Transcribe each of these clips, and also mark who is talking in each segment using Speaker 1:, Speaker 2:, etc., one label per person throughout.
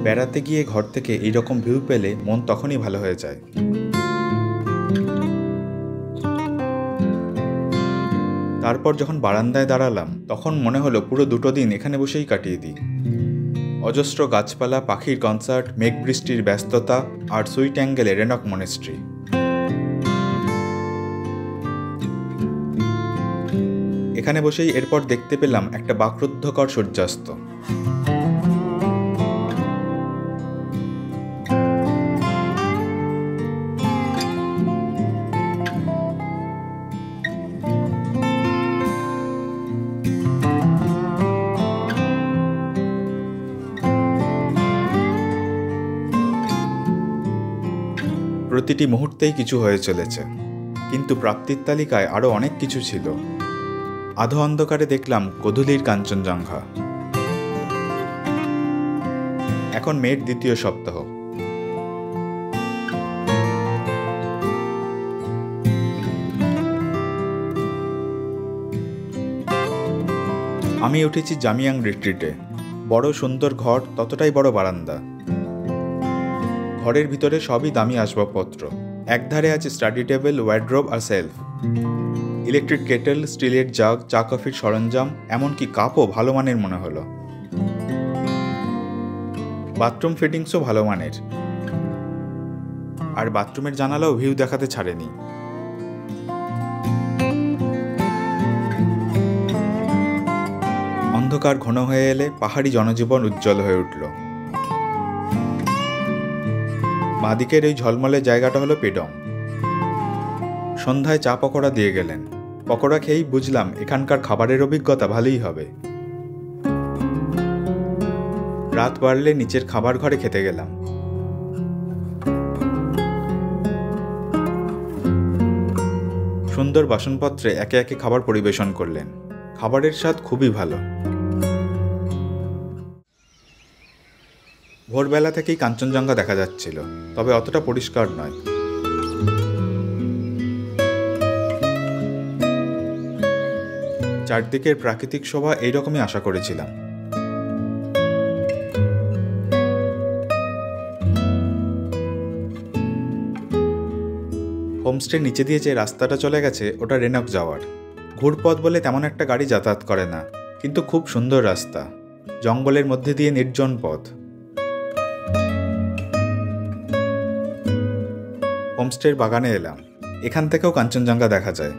Speaker 1: বেড়াতে গিয়ে ঘর থেকে এইরকম ভিউ পেলে মন তখনই ভালো হয়ে যায়। তারপর যখন বারান্দায় দাঁড়ালাম তখন মনে হলো পুরো 2 দিন এখানে বসেই কাটিয়ে দিই। অজস্র গাছপালা, পাখির কনসার্ট, মেঘ বৃষ্টির ব্যস্ততা আর সুইট অ্যাঙ্গেলে রেনক মনেস্ট্রি। এখানে বসেই এরপর দেখতে পেলাম একটা বাকরুদ্ধকর সূর্যাস্ত। প্রতিটি মুহূর্তেই কিছু হয়ে চলেছে, কিন্তু প্রাপ্তির তালিকায় আরও অনেক কিছু ছিল। আধো অন্ধকারে দেখলাম গোধূলির কাঞ্চনজঙ্ঘা। এখন মের 2য় সপ্তাহ। আমি উঠেছি জামিয়াং রিট্রিটে। বড় সুন্দর ঘর, ততটাই বড় বারান্দা। ঘরের ভিতরে সবই দামি আসবাবপত্র। একধারে আছে স্টাডি টেবিল, ওয়ার্ড্রোব আর সেলফ। ইলেকট্রিক কেটেল, স্টিলের জাগ, চা কফির সরঞ্জাম, এমনকি কাপও ভালো মানের মনে হলো। বাথরুম ফিটিংসও ভালো মানের, আর বাথরুমের জানালাও ভিউ দেখাতে ছাড়েনি। অন্ধকার ঘন হয়ে এলে পাহাড়ি জনজীবন উজ্জ্বল হয়ে উঠল। বাঁদিকের এই ঝলমলে জায়গাটা হলো পেডং। সন্ধ্যায় চা পকোড়া দিয়ে গেলেন। পকোড়া খেয়েই বুঝলাম এখানকার খাবারের অভিজ্ঞতা ভালোই হবে। রাত বাড়লে নিচের খাবার ঘরে খেতে গেলাম। সুন্দর বাসনপত্রে একে একে খাবার পরিবেশন করলেন। খাবারের স্বাদ খুবই ভালো। ভোরবেলা থেকেই কাঞ্চনজঙ্ঘা দেখা যাচ্ছিল, তবে অতটা পরিষ্কার নয়। চারদিকের প্রাকৃতিক শোভা এইরকমই আশা করেছিলাম। হোমস্টের নিচে দিয়ে যে রাস্তাটা চলে গেছে ওটা রেনক যাওয়ার। ঘুরপথ বলে তেমন একটা গাড়ি যাতায়াত করে না, কিন্তু খুব সুন্দর রাস্তা। জঙ্গলের মধ্যে দিয়ে নির্জন পথ। হোমস্টের বাগানে এলাম। এখান থেকেও কাঞ্চনজঙ্ঘা দেখা যায়।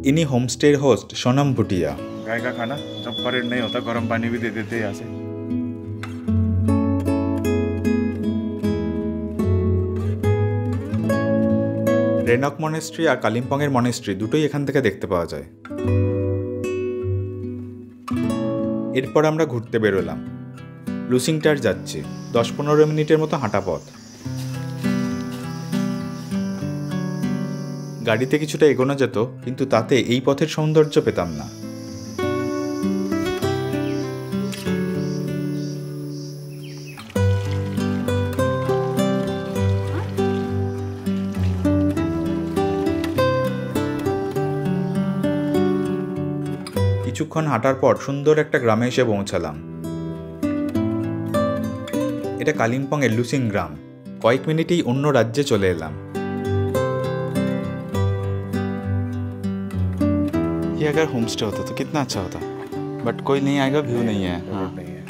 Speaker 1: इन्हीं होमस्टे होस्ट सोनम भूटिया।
Speaker 2: गाय का खाना जब फरेड नहीं होता गर्म पानी भी दे देते हैं यहाँ से।
Speaker 1: रेनक मनेस्ट्री और कालिम्पोंगेर मनेस्ट्री दुटोई एखान थेके देखते पाওয়া যায়। এরপর আমরা ঘুরতে বেরোলাম। লুসিংটার যাচ্ছি। 10-15 মিনিটের মতো হাঁটা পথ। গাড়িতে কিছুটা এগোনো যেত, কিন্তু তাতে এই পথের সৌন্দর্য পেতাম না। কিছুক্ষণ হাঁটার পর সুন্দর একটা গ্রামে এসে পৌঁছালাম। এটা কালিম্পংয়ের লুসিং গ্রাম। কয়েক মিনিটেই অন্য রাজ্যে চলে এলাম।
Speaker 3: ये अगर होम स्टे होता तो कितना अच्छा होता, बट कोई नहीं आएगा, व्यू नहीं है।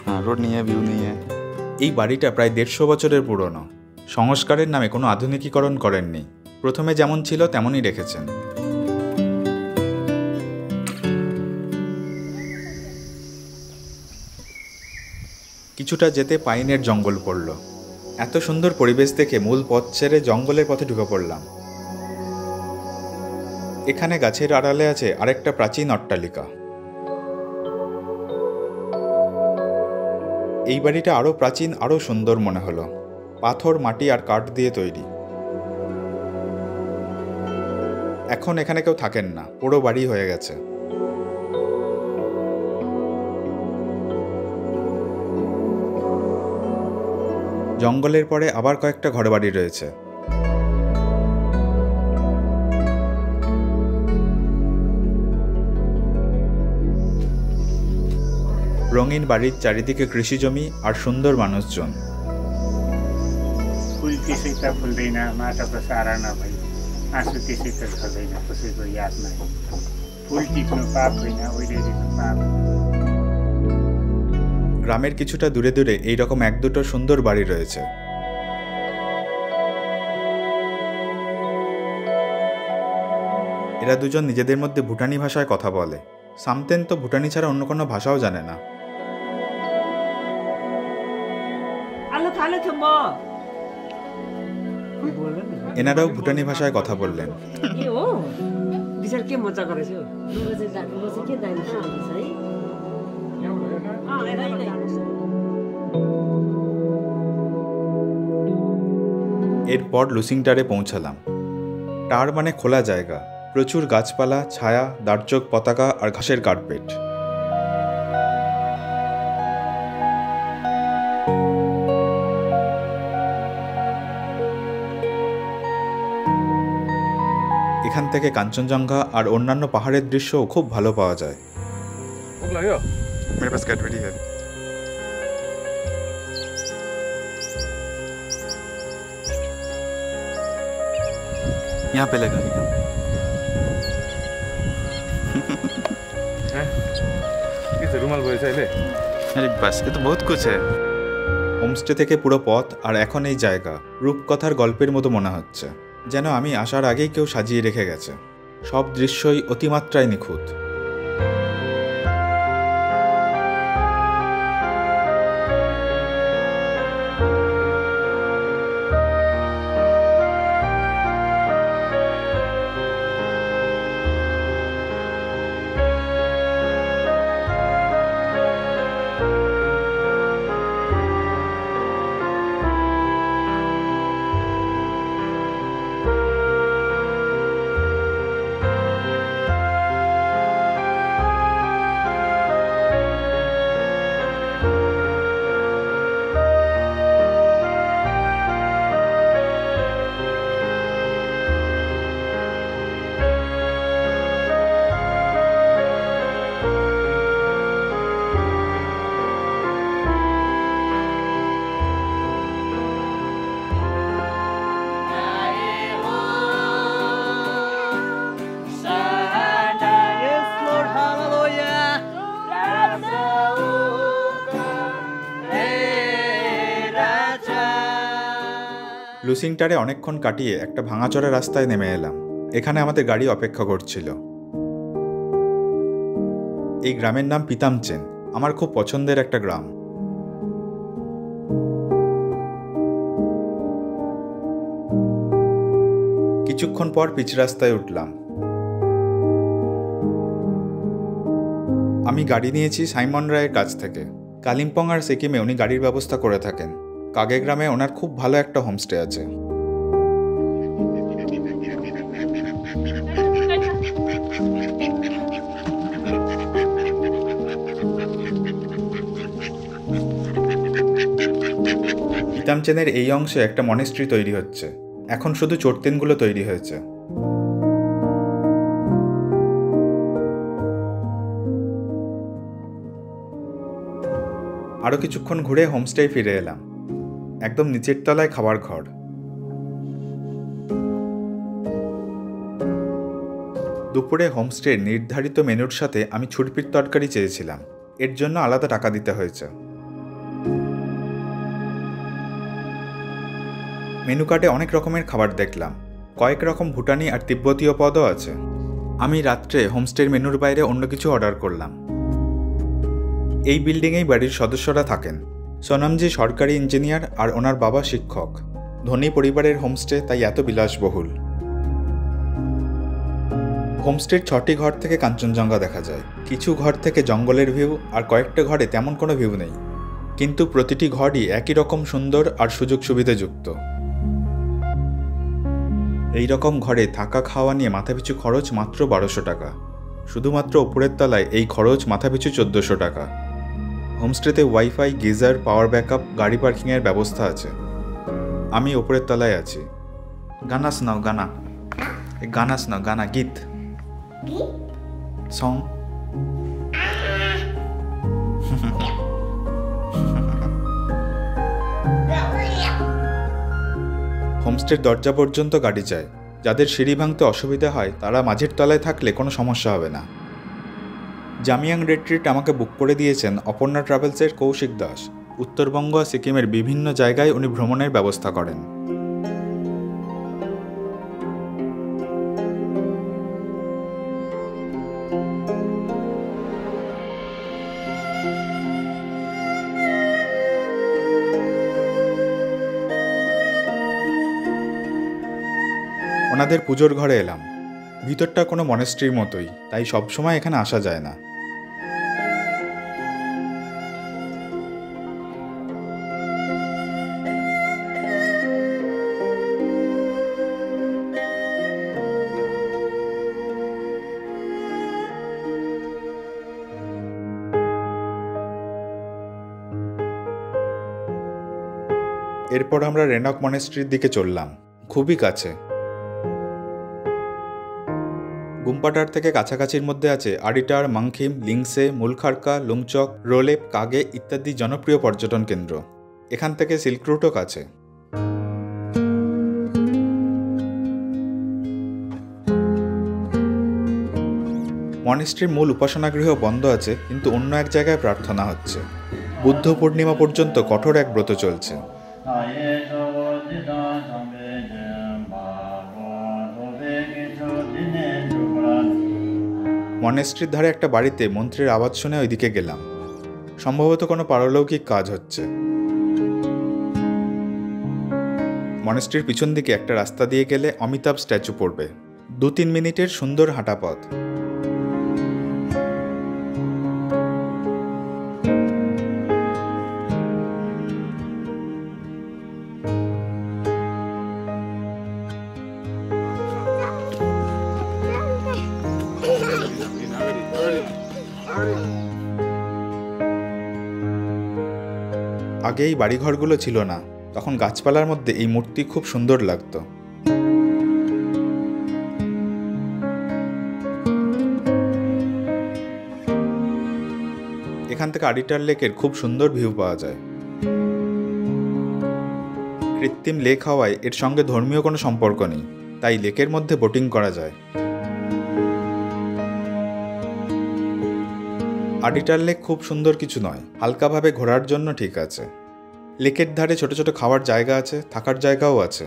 Speaker 3: हाँ, रोड नहीं है, व्यू नहीं है।
Speaker 1: এই বাড়িটা প্রায় 150 বছরের পুরনো। সংস্কারের নামে কোনো আধুনিকীকরণ করেননি। প্রথমে যেমন ছিল তেমনই রেখেছেন। কিছুটা যেতে পাইনের জঙ্গল পড়ল। এত সুন্দর পরিবেশ দেখে মূল পথ ছেড়ে জঙ্গলের পথে ঢুকে পড়লাম। এখানে গাছের আড়ালে আছে আরেকটা প্রাচীন অট্টালিকা। এই বাড়িটা আরো প্রাচীন, আরো সুন্দর মনে হলো। পাথর, মাটি আর কাঠ দিয়ে তৈরি। এখন এখানে কেউ থাকেন না, পুরো বাড়ি হয়ে গেছে। জঙ্গলের পরে আবার কয়েকটা ঘরবাড়ি রয়েছে। রঙিন বাড়ির চারিদিকে কৃষি জমি আর সুন্দর মানুষজন।
Speaker 4: फुल त्यसै त फुल्दैन, माटाको सारा नभई आँसु त्यसै त झर्दैन कसैको यादमा। फुल टिप्नु पाप होइन, ओइरेको पाप।
Speaker 1: গ্রামের কিছুটা দূরে দূরে এইরকম এক দুটো সুন্দর বাড়ি রয়েছে। এরা দুজন নিজেদের মধ্যে ভুটানি ভাষায় কথা বলে। সামতেন তো ভুটানি ছাড়া অন্য কোনো ভাষাও জানে না। এনারাও ভুটানি ভাষায় কথা বললেন। এরপর লুসিংটারে পৌঁছালাম। টার মানে খোলা জায়গা, প্রচুর গাছপালা, ছায়া, দার্চক পতাকা আর ঘাসের কার্পেট। এখান থেকে কাঞ্চনজঙ্ঘা আর অন্যান্য পাহাড়ের দৃশ্যও খুব ভালো পাওয়া যায়।
Speaker 3: मेरे पास कैडबरी है। यहाँ पे लगा
Speaker 2: रुमाल বয়েছে এলে?
Speaker 3: अरे बस ये तो बहुत कुछ है।
Speaker 1: হোমস্টে থেকে পুরো পথ আর এখন এই জায়গা রূপকথার গল্পের মতো মনে হচ্ছে, যেন আমি আসার আগেই কেউ সাজিয়ে রেখে গেছে। সব দৃশ্যই অতিমাত্রায় নিখুঁত। লুসিংটারে অনেকক্ষণ কাটিয়ে একটা ভাঙাচোরা রাস্তায় নেমে এলাম। এখানে আমাদের গাড়ি অপেক্ষা করছিল। এই গ্রামের নাম পিতামচেন। আমার খুব পছন্দের একটা গ্রাম। কিছুক্ষণ পর পিচ রাস্তায় উঠলাম। আমি গাড়ি নিয়েছি সাইমন রায়ের কাছ থেকে। কালিম্পং আর সিকিমে উনি গাড়ির ব্যবস্থা করে থাকেন। কাগে গ্রামে ওনার খুব ভালো একটা হোমস্টে আছে। পিতামচেনের এই অংশে একটা মনেস্ট্রি তৈরি হচ্ছে। এখন শুধু চোরতেনগুলো তৈরি হয়েছে। আরও কিছুক্ষণ ঘুরে হোমস্টে ফিরে এলাম। একদম নিচের তলায় খাবার ঘর। দুপুরে হোমস্টের নির্ধারিত মেনুর সাথে আমি ছুটপির তরকারি চেয়েছিলাম। এর জন্য আলাদা টাকা দিতে হয়েছে। মেনু কার্ডে অনেক রকমের খাবার দেখলাম। কয়েক রকম ভুটানি আর তিব্বতীয় পদও আছে। আমি রাত্রে হোমস্টের মেনুর বাইরে অন্য কিছু অর্ডার করলাম। এই বিল্ডিংয়েই বাড়ির সদস্যরা থাকেন। সোনামজি সরকারি ইঞ্জিনিয়ার আর ওনার বাবা শিক্ষক। ধনী পরিবারের হোমস্টে, তাই এত বিলাসবহুল। হোমস্টের 6টি ঘর থেকে কাঞ্চনজঙ্ঘা দেখা যায়। কিছু ঘর থেকে জঙ্গলের ভিউ, আর কয়েকটা ঘরে তেমন কোনো ভিউ নেই, কিন্তু প্রতিটি ঘরই একই রকম সুন্দর আর সুযোগ সুবিধাযুক্ত। এই রকম ঘরে থাকা খাওয়া নিয়ে মাথাপিছু খরচ মাত্র 1200 টাকা। শুধুমাত্র ওপরের তলায় এই খরচ মাথাপিছু 1400 টাকা। হোমস্টেতে ওয়াইফাই, গিজার, পাওয়ার ব্যাকআপ, গাড়ি পার্কিংয়ের ব্যবস্থা আছে। আমি ওপরের তলায় আছি। গানা শোনাও, গানা গানা শোনাও, গানা গীত সং। হোমস্টের দরজা পর্যন্ত গাড়ি যায়। যাদের সিঁড়ি ভাঙতে অসুবিধা হয় তারা মাঝের তলায় থাকলে কোনো সমস্যা হবে না। জামিয়াং রিট্রিট আমাকে বুক করে দিয়েছেন অপর্ণা ট্রাভেলসের কৌশিক দাস। উত্তরবঙ্গ আর সিকিমের বিভিন্ন জায়গায় উনি ভ্রমণের ব্যবস্থা করেন। ওনাদের পুজোর ঘরে এলাম। ভিতরটা কোনো মনেস্ট্রির মতোই, তাই সবসময় এখানে আসা যায় না। এরপর আমরা রেনক মনেস্ট্রির দিকে চললাম, খুবই কাছে। গুম্পাটার থেকে কাছাকাছির মধ্যে আছে আডিটার, মাংখিম, লিংসে, মুলখারকা, লুংচক, রোলেপ, কাগে ইত্যাদি জনপ্রিয় পর্যটন কেন্দ্র। এখান থেকে সিল্ক রুটও কাছে। মনেস্ট্রির মূল উপাসনাগৃহ বন্ধ আছে, কিন্তু অন্য এক জায়গায় প্রার্থনা হচ্ছে। বুদ্ধ পূর্ণিমা পর্যন্ত কঠোর এক ব্রত চলছে। মনেস্ট্রির ধারে একটা বাড়িতে মন্ত্রের আওয়াজ শুনে ওইদিকে গেলাম। সম্ভবত কোনো পারলৌকিক কাজ হচ্ছে। মনেস্ট্রির পিছন দিকে একটা রাস্তা দিয়ে গেলে অমিতাভ স্ট্যাচু পড়বে। 2-3 মিনিটের সুন্দর হাঁটা পথ। আগে এই বাড়িঘরগুলো ছিল না, তখন গাছপালার মধ্যে এই মূর্তি খুব সুন্দর লাগতো। এখান থেকে আডিটার লেকের খুব সুন্দর ভিউ পাওয়া যায়। কৃত্রিম লেক হওয়ায় এর সঙ্গে ধর্মীয় কোনো সম্পর্ক নেই, তাই লেকের মধ্যে বোটিং করা যায়। আডিটার লেক খুব সুন্দর কিছু নয়, হালকাভাবে ঘোরার জন্য ঠিক আছে। লেকের ধারে ছোট ছোট খাওয়ার জায়গা আছে, থাকার জায়গাও আছে।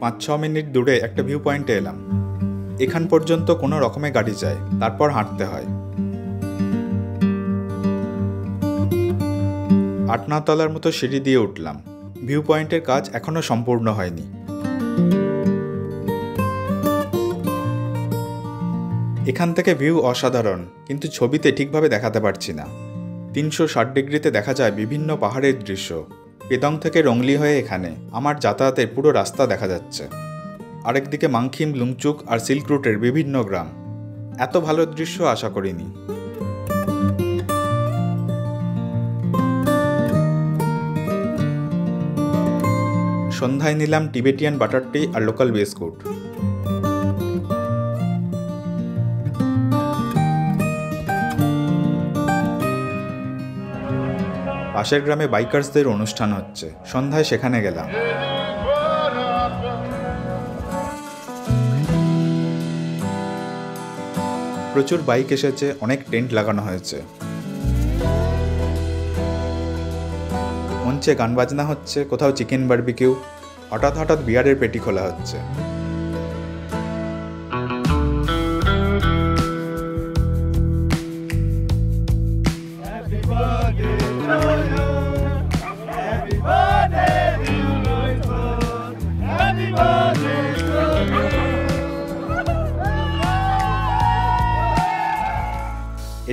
Speaker 1: 5-6 মিনিট দূরে একটা ভিউ পয়েন্টে এলাম। এখান পর্যন্ত কোনো রকমে গাড়ি যায়, তারপর হাঁটতে হয়। 8-9 তলার মতো সিঁড়ি দিয়ে উঠলাম। ভিউ পয়েন্টের কাজ এখনো সম্পূর্ণ হয়নি। এখান থেকে ভিউ অসাধারণ, কিন্তু ছবিতে ঠিকভাবে দেখাতে পারছি না। 360 ডিগ্রিতে দেখা যায় বিভিন্ন পাহাড়ের দৃশ্য। পেদং থেকে রংলি হয়ে এখানে আমার যাতায়াতের পুরো রাস্তা দেখা যাচ্ছে। আরেকদিকে মাংখিম, লুংচুক আর সিল্ক রুটের বিভিন্ন গ্রাম। এত ভালো দৃশ্য আশা করিনি। সন্ধ্যায় নিলাম টিবেটিয়ান বাটার টি আর লোকাল বিস্কুট। পাশের গ্রামে বাইকার্সদের অনুষ্ঠান হচ্ছে, সন্ধ্যায় সেখানে গেলাম। প্রচুর বাইক এসেছে, অনেক টেন্ট লাগানো হয়েছে। মঞ্চে গান বাজনা হচ্ছে, কোথাও চিকেন বারবিকিউ। হঠাৎ হঠাৎ বিয়ারের পেটি খোলা হচ্ছে।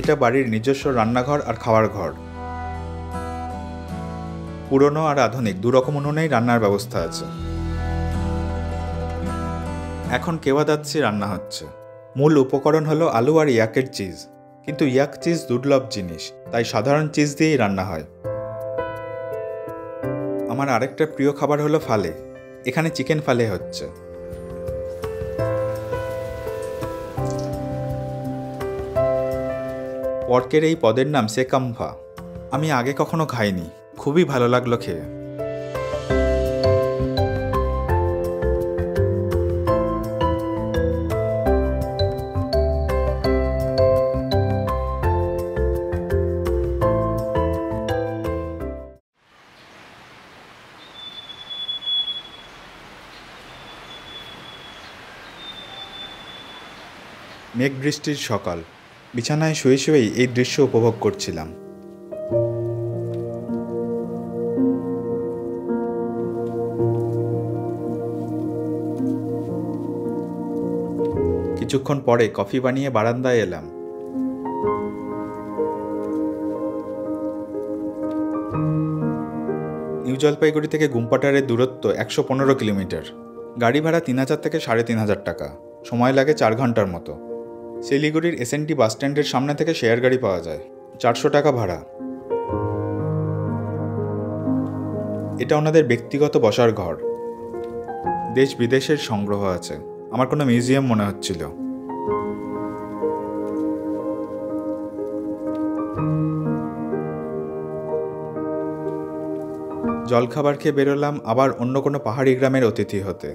Speaker 1: এটা বাড়ির নিজস্ব রান্নাঘর আর খাওয়ার ঘর। পুরনো আর আধুনিক দুরকম উনুনেই রান্নার ব্যবস্থা আছে। এখন কেওয়াদাৎসি রান্না হচ্ছে। মূল উপকরণ হলো আলু আর ইয়াকের চিজ, কিন্তু ইয়াক চিজ দুর্লভ জিনিস, তাই সাধারণ চিজ দিয়েই রান্না হয়। আমার আরেকটা প্রিয় খাবার হলো ফালে। এখানে চিকেন ফালে হচ্ছে। পর্কের এই পদের নাম সেকাম্ফা। আমি আগে কখনো খাইনি, খুবই ভালো লাগলো খেয়ে। মেঘ বৃষ্টির সকাল, বিছানায় শুয়ে শুয়েই এই দৃশ্য উপভোগ করছিলাম। কিছুক্ষণ পরে কফি বানিয়ে বারান্দায় এলাম। নিউ জলপাইগুড়ি থেকে গুম্পাটারের দূরত্ব 115 কিলোমিটার। গাড়ি ভাড়া 3000 থেকে 3500 টাকা, সময় লাগে 4 ঘন্টার মতো। শিলিগুড়ির এসএনটি বাস স্ট্যান্ডের সামনে থেকে শেয়ার গাড়ি পাওয়া যায়, 400 টাকা ভাড়া। এটা ওনাদের ব্যক্তিগত বসার ঘর। দেশ বিদেশের সংগ্রহ আছে, আমার কোনো মিউজিয়াম মনে হচ্ছিল। জলখাবার খেয়ে বেরোলাম আবার অন্য কোনো পাহাড়ি গ্রামের অতিথি হতে।